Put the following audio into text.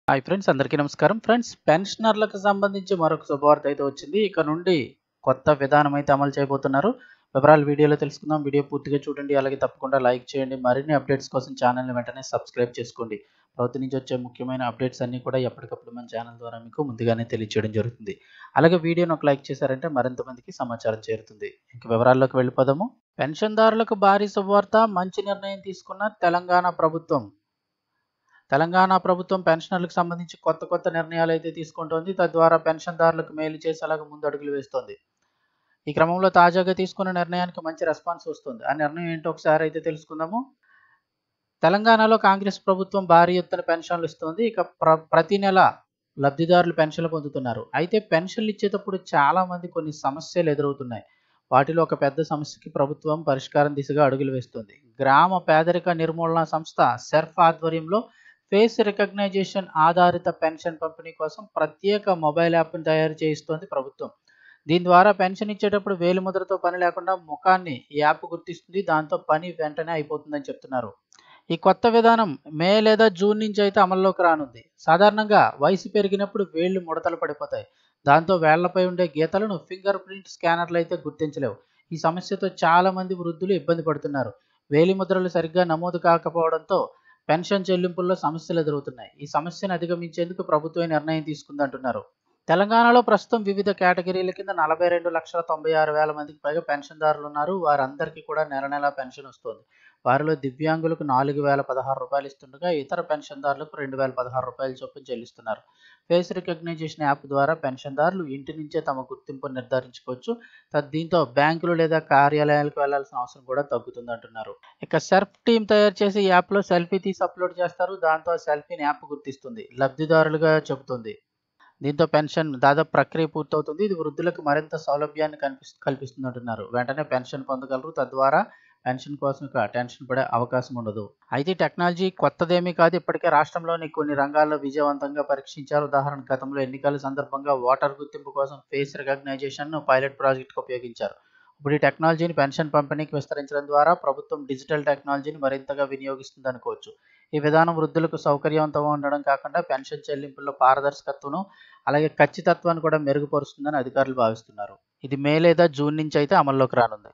Hi friends, అందరికీ నమస్కారం. Friends, పెన్షనర్లకు సంబంధించి మరొక శుభవార్త అయితే వచ్చింది. ఇక నుండి కొత్త విధానం అయితే అమలు చేయబోతున్నారు. వివరాలు వీడియోలో తెలుసుకుందాం. వీడియో పూర్తిగా చూడండి. అలాగే తప్పకుండా లైక్ చేయండి. మరిన్ని అప్డేట్స్ కోసం ఛానల్ని వెంటనే సబ్స్క్రైబ్ చేసుకోండి. ప్రభుత్వం నుంచి వచ్చే ముఖ్యమైన అప్డేట్స్ అన్నీ కూడా ఎప్పటికప్పుడు మన ఛానల్ ద్వారా మీకు ముందుగానే తెలియచేయడం జరుగుతుంది. అలాగే వీడియోని ఒక లైక్ చేశారంటే మరింత మందికి సమాచారం చేరుతుంది. ఇంక వివరాల్లోకి వెళ్ళిపోదాము. పెన్షన్దారులకు భారీ శుభవార్త. మంచి నిర్ణయం తీసుకున్న తెలంగాణ ప్రభుత్వం. తెలంగాణ ప్రభుత్వం పెన్షనర్లకు సంబంధించి కొత్త నిర్ణయాలు అయితే తీసుకుంటోంది. తద్వారా పెన్షన్దారులకు మేలు చేసేలాగా ముందడుగులు వేస్తోంది. ఈ క్రమంలో తాజాగా తీసుకున్న నిర్ణయానికి మంచి రెస్పాన్స్ వస్తుంది. ఆ నిర్ణయం ఏంటో ఒకసారి అయితే తెలుసుకుందాము. తెలంగాణలో కాంగ్రెస్ ప్రభుత్వం భారీ ఎత్తున పెన్షన్లు ఇస్తుంది. ఇక ప్రతి నెల లబ్ధిదారులు పెన్షన్లు పొందుతున్నారు. అయితే పెన్షన్లు ఇచ్చేటప్పుడు చాలా మంది కొన్ని సమస్యలు ఎదురవుతున్నాయి. వాటిలో ఒక పెద్ద సమస్యకి ప్రభుత్వం పరిష్కారం దిశగా అడుగులు వేస్తుంది. గ్రామ పేదరిక నిర్మూలన సంస్థ సెర్ఫ్ ఆధ్వర్యంలో ఫేస్ రికగ్నైజేషన్ ఆధారిత పెన్షన్ పంపిణీ కోసం ప్రత్యేక మొబైల్ యాప్ను తయారు చేయిస్తోంది ప్రభుత్వం. దీని ద్వారా పెన్షన్ ఇచ్చేటప్పుడు వేలిముద్రతో పని లేకుండా ముఖాన్ని ఈ యాప్ గుర్తిస్తుంది. దాంతో పని వెంటనే అయిపోతుందని చెప్తున్నారు. ఈ కొత్త విధానం మే లేదా జూన్ నుంచి అయితే అమల్లోకి రానుంది. సాధారణంగా వయసు పెరిగినప్పుడు వేళ్లు ముడతలు పడిపోతాయి. దాంతో వేళ్లపై ఉండే గీతలను ఫింగర్ ప్రింట్ స్కానర్లు అయితే గుర్తించలేవు. ఈ సమస్యతో చాలా మంది వృద్ధులు ఇబ్బంది పడుతున్నారు. వేలిముద్రలు సరిగ్గా నమోదు కాకపోవడంతో పెన్షన్ చెల్లింపుల్లో సమస్యలు ఎదురవుతున్నాయి. ఈ సమస్యను అధిగమించేందుకు ప్రభుత్వం నిర్ణయం తీసుకుందంటున్నారు. తెలంగాణలో ప్రస్తుతం వివిధ కేటగిరీల కింద 42,96,000 మందికి పైగా పెన్షన్దారులు ఉన్నారు. వారందరికీ కూడా నెల నెలా పెన్షన్ వస్తుంది. వారిలో దివ్యాంగులకు 4,016 రూపాయలు ఇస్తుండగా ఇతర పెన్షన్దారులకు 2,016 రూపాయల చొప్పున చెల్లిస్తున్నారు. ఫేస్ రికగ్నిషన్ యాప్ ద్వారా పెన్షన్దారులు ఇంటి నుంచే తమ గుర్తింపును నిర్ధారించుకోవచ్చు. దీంతో బ్యాంకులు లేదా కార్యాలయాలకు వెళ్లాల్సిన అవసరం కూడా తగ్గుతుంది అంటున్నారు. ఇక సెర్ఫ్ టీమ్ తయారు చేసే యాప్లో సెల్ఫీ తీసి అప్లోడ్ చేస్తారు. దాంతో ఆ సెల్ఫీని యాప్ గుర్తిస్తుంది, లబ్ధిదారులుగా చెబుతుంది. దీంతో పెన్షన్ దాదాపు ప్రక్రియ పూర్తవుతుంది. ఇది వృద్ధులకు మరింత సౌలభ్యాన్ని కల్పిస్తుందంటున్నారు. వెంటనే పెన్షన్ పొందగలరు. తద్వారా పెన్షన్ కోసం ఇక టెన్షన్ పడే అవకాశం ఉండదు. అయితే టెక్నాలజీ కొత్తదేమీ కాదు. ఇప్పటికే రాష్ట్రంలోని కొన్ని రంగాల్లో విజయవంతంగా పరీక్షించారు. ఉదాహరణకు గతంలో ఎన్నికల సందర్భంగా ఓటర్ గుర్తింపు కోసం ఫేస్ రికగ్నైజేషన్ను పైలట్ ప్రాజెక్టుకు ఉపయోగించారు. ఇప్పుడు ఈ టెక్నాలజీని పెన్షన్ పంపిణీకి విస్తరించడం ద్వారా ప్రభుత్వం డిజిటల్ టెక్నాలజీని మరింతగా వినియోగిస్తుంది అనుకోవచ్చు. ఈ విధానం వృద్ధులకు సౌకర్యవంతంగా ఉండడం కాకుండా పెన్షన్ చెల్లింపుల్లో పారదర్శకతను అలాగే ఖచ్చితత్వాన్ని కూడా మెరుగుపరుస్తుందని అధికారులు భావిస్తున్నారు. ఇది మే లేదా జూన్ నుంచి అయితే అమల్లోకి రానుంది.